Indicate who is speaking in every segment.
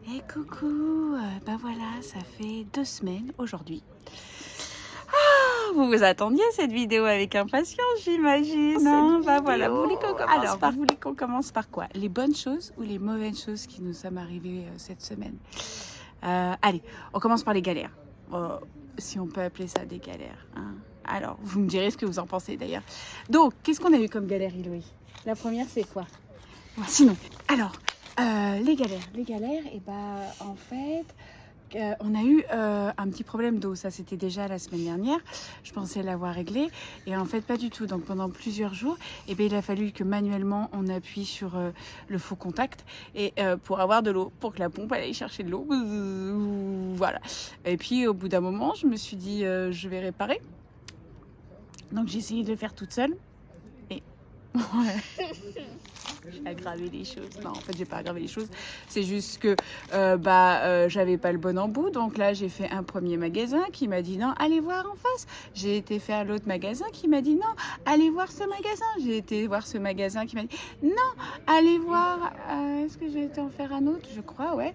Speaker 1: Et coucou, bah voilà, ça fait 2 semaines aujourd'hui. Ah, vous vous attendiez à cette vidéo avec impatience, j'imagine. Hein, bah voilà, vous voulez qu'on commence par... vous voulez qu'on commence par quoi? Les bonnes choses ou les mauvaises choses qui nous sont arrivées cette semaine? Allez, on commence par les galères. Si on peut appeler ça des galères. Hein. Alors, vous me direz ce que vous en pensez d'ailleurs. Donc, qu'est-ce qu'on a eu comme galère, Héloïse? La première, c'est quoi? Sinon, alors, les galères, et bah en fait, on a eu un petit problème d'eau. Ça, c'était déjà la semaine dernière. Je pensais l'avoir réglé, et en fait, pas du tout. Donc, pendant plusieurs jours, et ben, il a fallu que manuellement on appuie sur le faux contact et pour avoir de l'eau, pour que la pompe aille chercher de l'eau. Voilà. Et puis, au bout d'un moment, je me suis dit, je vais réparer. Donc, j'ai essayé de le faire toute seule. Et j'ai aggravé les choses. Non, en fait, j'ai pas aggravé les choses. C'est juste que j'avais pas le bon embout. Donc là, j'ai fait un premier magasin qui m'a dit non, allez voir en face. J'ai été faire l'autre magasin qui m'a dit non, allez voir ce magasin. J'ai été voir ce magasin qui m'a dit non, allez voir. Est-ce que j'ai été en faire un autre? Je crois, ouais.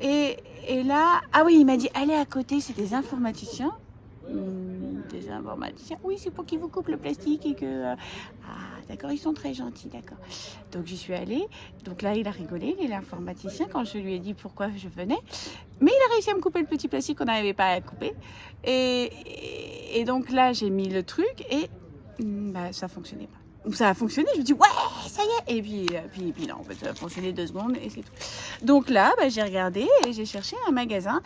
Speaker 1: Et là, ah oui, il m'a dit allez à côté, c'est des informaticiens. Des informaticiens. Oui, c'est pour qu'ils vous coupent le plastique et que... d'accord, ils sont très gentils, d'accord. Donc j'y suis allée. Donc là, il a rigolé, il est l'informaticien, quand je lui ai dit pourquoi je venais. Mais il a réussi à me couper le petit plastique qu'on n'arrivait pas à couper. Et donc là, j'ai mis le truc et ça fonctionnait pas. Ça a fonctionné, je me dis ouais, ça y est. Et puis non, en fait, ça a fonctionné 2 secondes et c'est tout. Donc là, j'ai regardé et j'ai cherché un magasin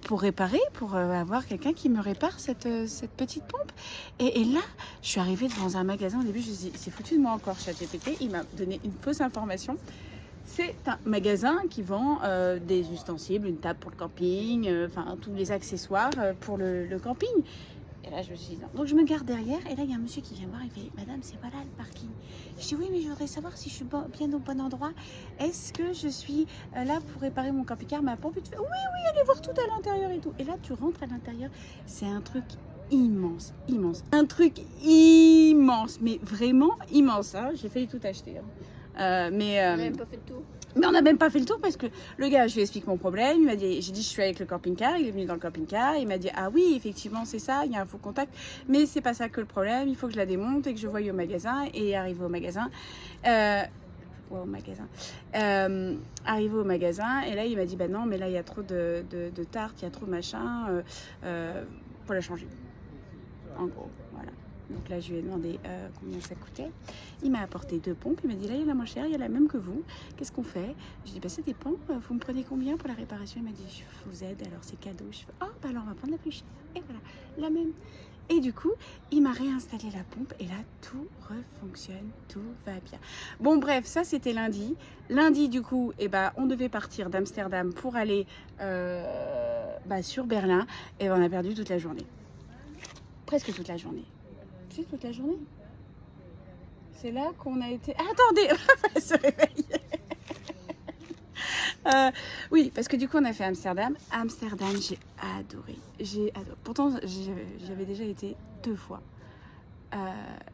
Speaker 1: pour réparer, pour avoir quelqu'un qui me répare cette petite pompe. Et là, je suis arrivée devant un magasin. Au début, je me suis dit, c'est foutu de moi encore, ChatGPT. Il m'a donné une fausse information. C'est un magasin qui vend des ustensiles, une table pour le camping, tous les accessoires pour le camping. Et là, je me suis dit, non. Donc, je me garde derrière. Et là, il y a un monsieur qui vient voir. Il fait, madame, c'est pas là le parking. Je dis, oui, mais je voudrais savoir si je suis bien au bon endroit. Est-ce que je suis là pour réparer mon camping-car, ma pompe? Et tu fais, oui, allez voir tout à l'intérieur et tout. Et là, tu rentres à l'intérieur. C'est un truc immense. Un truc immense. Mais vraiment immense. Hein. J'ai failli tout acheter. Hein.
Speaker 2: On n'a même pas fait le tour.
Speaker 1: Mais on n'a même pas fait le tour parce que le gars, je lui explique mon problème. Il m'a dit, j'ai dit, je suis avec le camping-car. Il est venu dans le camping-car. Il m'a dit, ah oui, effectivement, c'est ça. Il y a un faux contact. Mais c'est pas ça que le problème. Il faut que je la démonte et que je voie au magasin. Et arrivé au magasin. Arrivé au magasin. Et là, il m'a dit, bah non, mais là, il y a trop de tarte, il y a trop de machin. Pour la changer. En gros, voilà. Donc là, je lui ai demandé combien ça coûtait. Il m'a apporté 2 pompes. Il m'a dit, là, il y en a moins cher, il y a la même que vous. Qu'est-ce qu'on fait? Je lui ai dit, ça dépend. Vous me prenez combien pour la réparation? Il m'a dit, je vous aide, alors c'est cadeau. Je fais, alors on va prendre la plus chère. Et voilà, la même. Et du coup, il m'a réinstallé la pompe. Et là, tout refonctionne, tout va bien. Bon, bref, ça, c'était lundi. Lundi, du coup, on devait partir d'Amsterdam pour aller sur Berlin. Et on a perdu toute la journée. Presque toute la journée. Toute la journée. C'est là qu'on a été... attendez, elle se réveille. Oui, parce que du coup, on a fait Amsterdam. Amsterdam, j'ai adoré. Pourtant, j'avais déjà été 2 fois.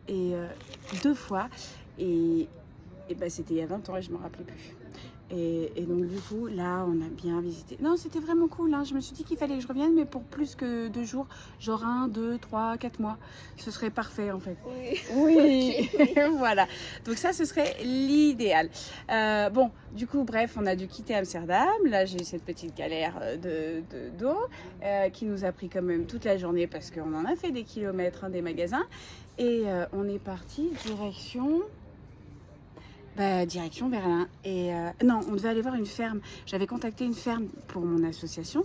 Speaker 1: 2 fois. Et c'était il y a 20 ans et je ne me rappelais plus. Et donc du coup, là, on a bien visité. Non, c'était vraiment cool. Hein. Je me suis dit qu'il fallait que je revienne, mais pour plus que 2 jours. Genre 1, 2, 3, 4 mois. Ce serait parfait, en fait. Oui. Voilà. Donc ça, ce serait l'idéal. Du coup, bref, on a dû quitter Amsterdam. Là, j'ai eu cette petite galère d'eau qui nous a pris quand même toute la journée parce qu'on en a fait des kilomètres, des magasins. Et on est parti direction Berlin. Et non, on devait aller voir une ferme. J'avais contacté une ferme pour mon association,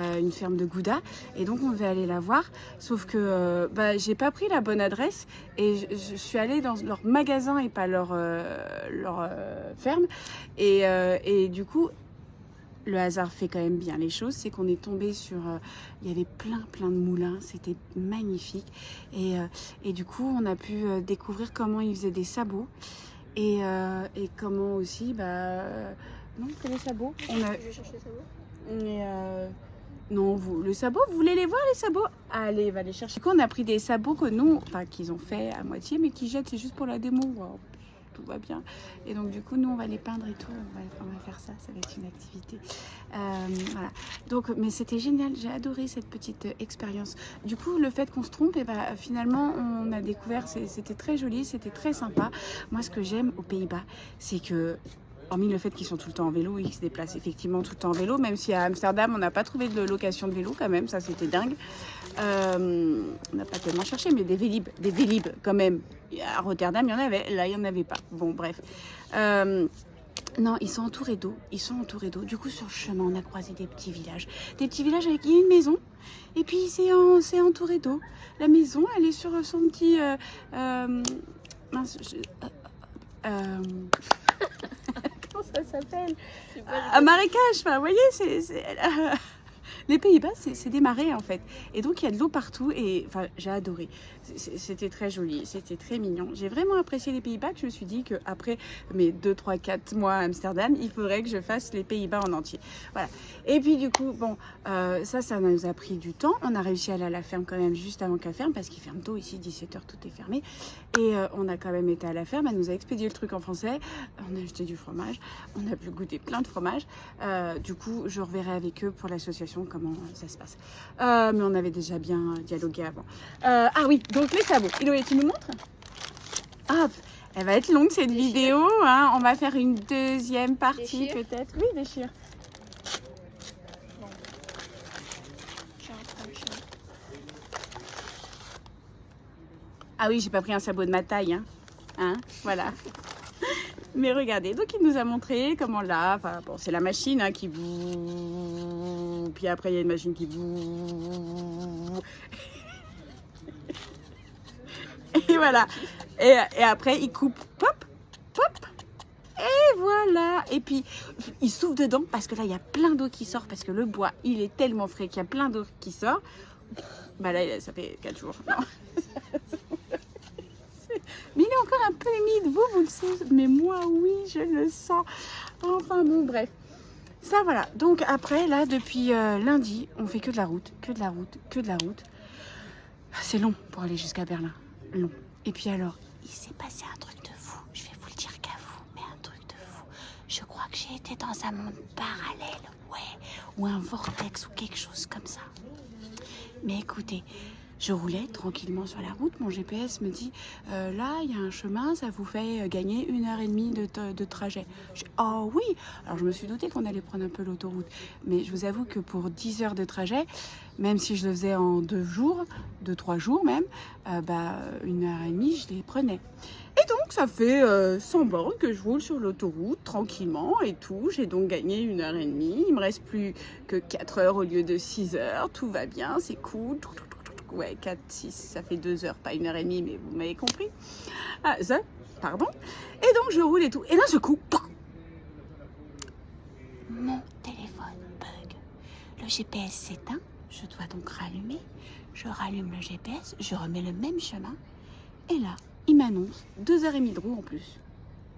Speaker 1: une ferme de Gouda, et donc on devait aller la voir. Sauf que j'ai pas pris la bonne adresse et je suis allée dans leur magasin et pas leur ferme. Et du coup, le hasard fait quand même bien les choses, c'est qu'on est tombé sur... il y avait plein de moulins, c'était magnifique. Et du coup, on a pu découvrir comment ils faisaient des sabots. Et comment aussi, non, que les sabots.
Speaker 2: Je vais chercher les sabots.
Speaker 1: Non, le sabot, vous voulez les voir, les sabots? Allez, va les chercher. Du coup, on a pris des sabots que nous, qu'ils ont fait à moitié, mais qui jettent, c'est juste pour la démo. Wow. tout va bien. Et donc du coup, nous, on va les peindre et tout. On va faire ça, ça va être une activité. Voilà. Donc, mais c'était génial, j'ai adoré cette petite expérience. Du coup, le fait qu'on se trompe, et ben, finalement, on a découvert, c'était très joli, c'était très sympa. Moi, ce que j'aime aux Pays-Bas, c'est que hormis le fait qu'ils sont tout le temps en vélo, ils se déplacent effectivement tout le temps en vélo, même si à Amsterdam, on n'a pas trouvé de location de vélo quand même, ça c'était dingue. On n'a pas tellement cherché, mais des Vélib quand même. À Rotterdam, il y en avait, là il n'y en avait pas. Bon, bref. Non, ils sont entourés d'eau. Du coup, sur le chemin, on a croisé des petits villages. Des petits villages avec il y a une maison. Et puis, c'est entouré d'eau. La maison, elle est sur son petit... mince, comment ça s'appelle? Un marécage. Enfin, vous voyez, les Pays-Bas, c'est des marais en fait. Et donc il y a de l'eau partout et enfin, j'ai adoré. C'était très joli, c'était très mignon. J'ai vraiment apprécié les Pays-Bas que je me suis dit qu'après mes 2, 3, 4 mois à Amsterdam, il faudrait que je fasse les Pays-Bas en entier. Voilà. Et puis du coup, bon, ça nous a pris du temps. On a réussi à aller à la ferme quand même juste avant qu'elle ferme parce qu'il ferme tôt ici, 17h, tout est fermé. Et on a quand même été à la ferme, elle nous a expédié le truc en français. On a acheté du fromage, on a pu goûter plein de fromage. Du coup, je reverrai avec eux pour l'association comment ça se passe. Mais on avait déjà bien dialogué avant. Ah oui, donc les sabots. Héloïse, tu nous montres? Hop, elle va être longue cette vidéo. Hein. On va faire une deuxième partie peut-être. Oui, déchire.
Speaker 2: Bon. J'ai un tranchant.
Speaker 1: Ah oui, j'ai pas pris un sabot de ma taille. Hein, voilà. Mais regardez, donc il nous a montré comment là, enfin bon, c'est la machine hein, qui boue, puis après il y a une machine qui boue. Et voilà. Et après il coupe, pop, pop. Et voilà. Et puis il souffle dedans parce que là il y a plein d'eau qui sort parce que le bois il est tellement frais qu'il y a plein d'eau qui sort. Bah là ça fait 4 jours. Non. Mais il est encore un peu humide, vous le savez, mais moi oui, je le sens. Enfin bon, bref. Ça voilà, donc après là, depuis lundi, on fait que de la route, que de la route, que de la route. C'est long pour aller jusqu'à Berlin, long. Et puis alors, il s'est passé un truc de fou, je vais vous le dire qu'à vous, mais un truc de fou. Je crois que j'ai été dans un monde parallèle, ouais, ou un vortex ou quelque chose comme ça. Mais écoutez, je roulais tranquillement sur la route, mon GPS me dit là il y a un chemin, ça vous fait gagner 1h30 de trajet. Je dis oh oui, alors je me suis doutée qu'on allait prendre un peu l'autoroute, mais je vous avoue que pour 10 heures de trajet, même si je le faisais en 2 jours, 2-3 jours même, 1h30 je les prenais. Et donc ça fait 100 bornes que je roule sur l'autoroute tranquillement et tout, j'ai donc gagné 1h30, il me reste plus que 4 heures au lieu de 6 heures, tout va bien, c'est cool. Ouais, 4, 6, ça fait 2 heures, pas 1h30, mais vous m'avez compris. Ah, ça, pardon. Et donc, je roule et tout. Et d'un seul coup, mon téléphone bug. Le GPS s'éteint. Je dois donc rallumer. Je rallume le GPS. Je remets le même chemin. Et là, il m'annonce 2h30 de roue en plus.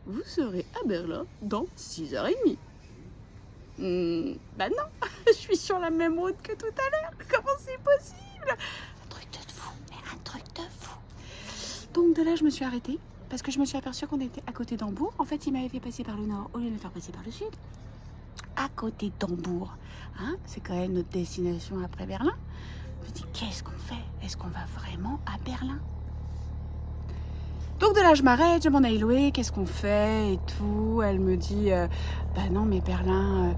Speaker 1: Vous serez à Berlin dans 6h30. Bah non, je suis sur la même route que tout à l'heure. Comment c'est possible? Un truc de fou. Donc de là, je me suis arrêtée parce que je me suis aperçue qu'on était à côté d'Hambourg. En fait, il m'avait fait passer par le nord au lieu de me faire passer par le sud. À côté d'Hambourg. Hein, c'est quand même notre destination après Berlin. Je me dis, qu'est-ce qu'on fait? Est-ce qu'on va vraiment à Berlin? Donc de là, je m'arrête, je demande à Eloé, qu'est-ce qu'on fait et tout. Elle me dit, bah non, mais Berlin,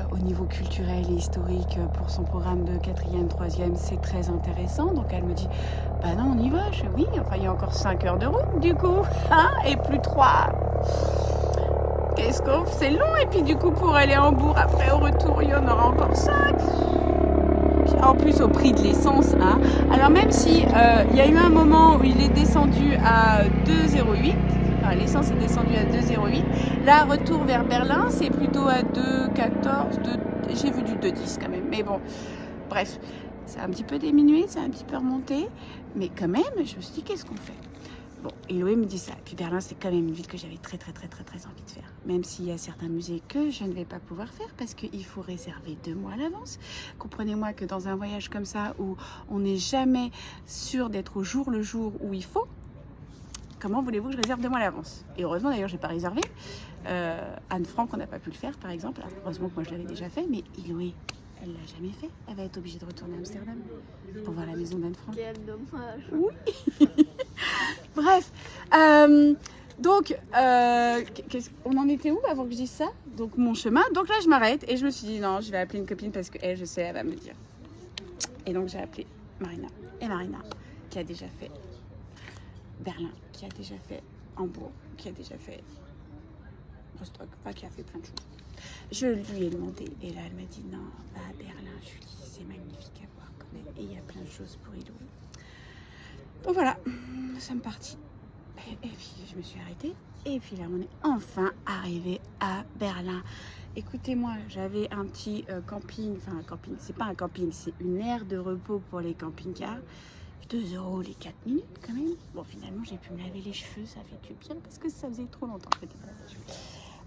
Speaker 1: au niveau culturel et historique, pour son programme de 4e, 3e, c'est très intéressant. Donc elle me dit, bah non, on y va. Je dis, oui, enfin, il y a encore 5 heures de route, du coup, hein, et plus 3. Qu'est-ce qu'on fait? C'est long. Et puis du coup, pour aller à Hambourg, après, au retour, il y en aura encore 5. En plus au prix de l'essence, hein. Alors même si il y a eu un moment où il est descendu à 2,08, enfin l'essence est descendue à 2,08, là retour vers Berlin c'est plutôt à 2,14, j'ai vu du 2,10 quand même, mais bon, bref, c'est un petit peu diminué, c'est un petit peu remonté, mais quand même je me suis dit qu'est-ce qu'on fait? Bon, Eloé me dit ça. Et puis Berlin, c'est quand même une ville que j'avais très envie de faire. Même s'il y a certains musées que je ne vais pas pouvoir faire parce qu'il faut réserver 2 mois à l'avance. Comprenez-moi que dans un voyage comme ça où on n'est jamais sûr d'être au jour le jour où il faut, comment voulez-vous que je réserve 2 mois à l'avance? Et heureusement d'ailleurs, j'ai pas réservé. Anne Frank, on n'a pas pu le faire par exemple. Alors, heureusement que moi je l'avais déjà fait, mais Eloé, elle l'a jamais fait. Elle va être obligée de retourner à Amsterdam pour voir la maison d'Anne Frank.
Speaker 2: Quel dommage.
Speaker 1: Oui. Bref. Donc, on en était où avant que je dise ça? Donc, mon chemin. Donc là, je m'arrête et je me suis dit non, je vais appeler une copine parce qu'elle, je sais, elle va me dire. Et donc, j'ai appelé Marina. Et Marina, qui a déjà fait Berlin, qui a déjà fait Hambourg, qui a déjà fait Rostock, enfin, qui a fait plein de choses. Je lui ai demandé et là, elle m'a dit non, va à Berlin. Je lui ai dit c'est magnifique à voir quand même. Et il y a plein de choses pour y louer. Donc voilà, nous sommes partis. Et puis je me suis arrêtée. Et puis là, on est enfin arrivé à Berlin. Écoutez-moi, j'avais un petit camping. Enfin, un camping, c'est pas un camping, c'est une aire de repos pour les camping-cars. 2 € les 4 minutes quand même. Bon, finalement, j'ai pu me laver les cheveux. Ça fait du bien parce que ça faisait trop longtemps que je m'étais pas lavée les cheveux.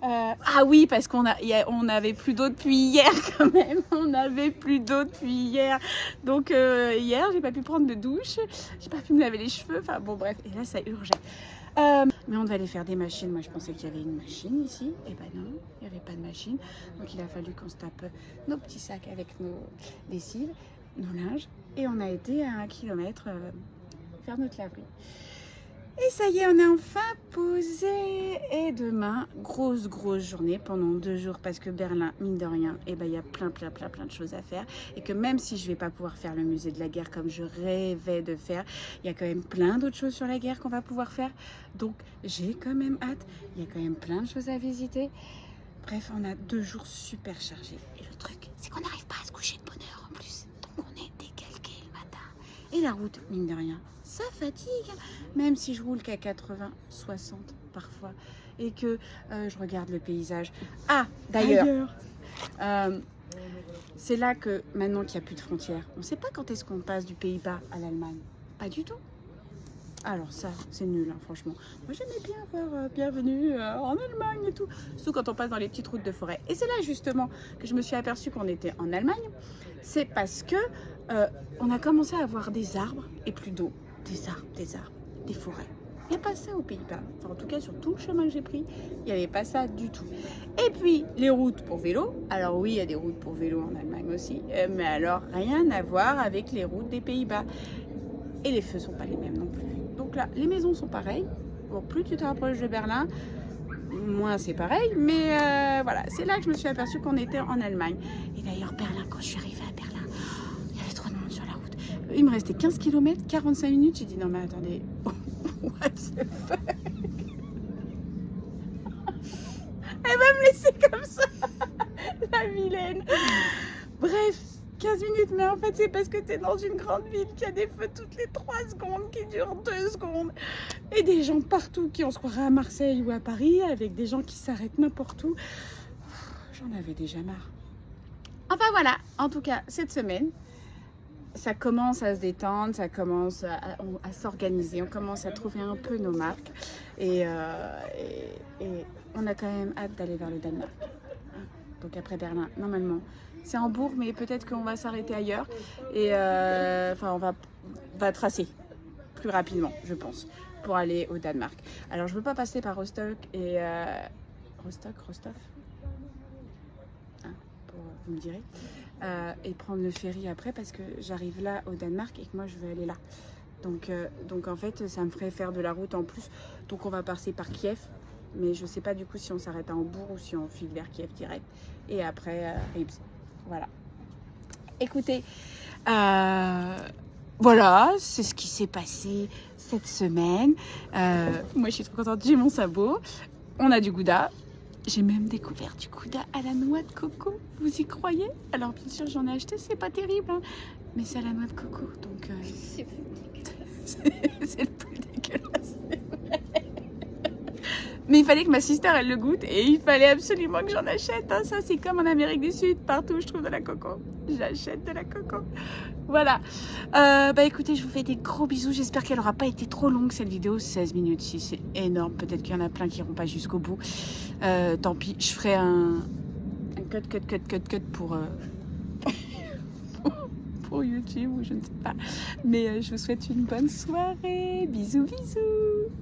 Speaker 1: Ah oui, parce qu'on avait plus d'eau depuis hier quand même. On n'avait plus d'eau depuis hier. Donc hier, j'ai pas pu prendre de douche. J'ai pas pu me laver les cheveux. Enfin bon, bref. Et là, ça urgeait. Mais on devait aller faire des machines. Moi, je pensais qu'il y avait une machine ici. Et ben non, il n'y avait pas de machine. Donc il a fallu qu'on se tape nos petits sacs avec nos lessives, nos linges. Et on a été à 1 kilomètre faire notre laverie. Et ça y est, on est enfin posé. Et demain, grosse journée pendant 2 jours parce que Berlin, mine de rien, et ben, il y a plein de choses à faire. Et que même si je vais pas pouvoir faire le musée de la guerre comme je rêvais de faire, il y a quand même plein d'autres choses sur la guerre qu'on va pouvoir faire. Donc j'ai quand même hâte. Il y a quand même plein de choses à visiter. Bref, on a 2 jours super chargés. Et le truc, c'est qu'on n'arrive pas à se coucher de bonne heure en plus. Donc on est décalqué le matin. Et la route, mine de rien, ça fatigue, même si je roule qu'à 80, 60 parfois, et que je regarde le paysage. Ah, d'ailleurs, c'est là que maintenant qu'il n'y a plus de frontières, on ne sait pas quand est-ce qu'on passe du Pays-Bas à l'Allemagne. Pas du tout. Alors ça, c'est nul, hein, franchement. Moi, j'aimais bien voir bienvenue en Allemagne et tout, surtout quand on passe dans les petites routes de forêt. Et c'est là justement que je me suis aperçue qu'on était en Allemagne. C'est parce que on a commencé à avoir des arbres et plus d'eau. Des arbres, des forêts. Il n'y a pas ça aux Pays-Bas. Enfin, en tout cas, sur tout le chemin que j'ai pris, il n'y avait pas ça du tout. Et puis, les routes pour vélo. Alors oui, il y a des routes pour vélo en Allemagne aussi. Mais alors, rien à voir avec les routes des Pays-Bas. Et les feux ne sont pas les mêmes non plus. Donc là, les maisons sont pareilles. Bon, plus tu te rapproches de Berlin, moins c'est pareil. Mais voilà, c'est là que je me suis aperçue qu'on était en Allemagne. Et d'ailleurs, Berlin, quand je suis arrivée à Berlin, il y avait trop de monde sur la route. Il me restait 15 km, 45 minutes. J'ai dit non mais attendez, what the fuck? Elle va me laisser comme ça, la vilaine. Bref, 15 minutes, mais en fait c'est parce que tu es dans une grande ville qu'il y a des feux toutes les 3 secondes qui durent 2 secondes. Et des gens partout qui on se croirait à Marseille ou à Paris, avec des gens qui s'arrêtent n'importe où. J'en avais déjà marre. Enfin voilà, en tout cas cette semaine, ça commence à se détendre, ça commence à s'organiser, on commence à trouver un peu nos marques et on a quand même hâte d'aller vers le Danemark. Donc après Berlin, normalement, c'est Hambourg, mais peut-être qu'on va s'arrêter ailleurs et enfin on va tracer plus rapidement, je pense, pour aller au Danemark. Alors je veux pas passer par Rostock et Rostov, hein, vous me direz. Et prendre le ferry après parce que j'arrive là au Danemark et que moi je veux aller là. Donc en fait ça me ferait faire de la route en plus. Donc on va passer par Kiev, mais je sais pas du coup si on s'arrête à Hambourg ou si on file vers Kiev direct. Et après Rips. Voilà. Écoutez, voilà, c'est ce qui s'est passé cette semaine. Moi je suis trop contente, j'ai mon sabot. On a du gouda. J'ai même découvert du gouda à la noix de coco. Vous y croyez? Alors bien sûr j'en ai acheté, c'est pas terrible, hein, mais c'est à la noix de coco, donc c'est le plus dégueulasse. Mais il fallait que ma sister elle le goûte et il fallait absolument que j'en achète. Hein. Ça c'est comme en Amérique du Sud, partout où je trouve de la coco, j'achète de la coco. Voilà. Bah écoutez, je vous fais des gros bisous. J'espère qu'elle n'aura pas été trop longue cette vidéo. 16 minutes, si c'est énorme. Peut-être qu'il y en a plein qui n'iront pas jusqu'au bout. Tant pis, je ferai un cut pour YouTube ou je ne sais pas. Mais je vous souhaite une bonne soirée. Bisous, bisous.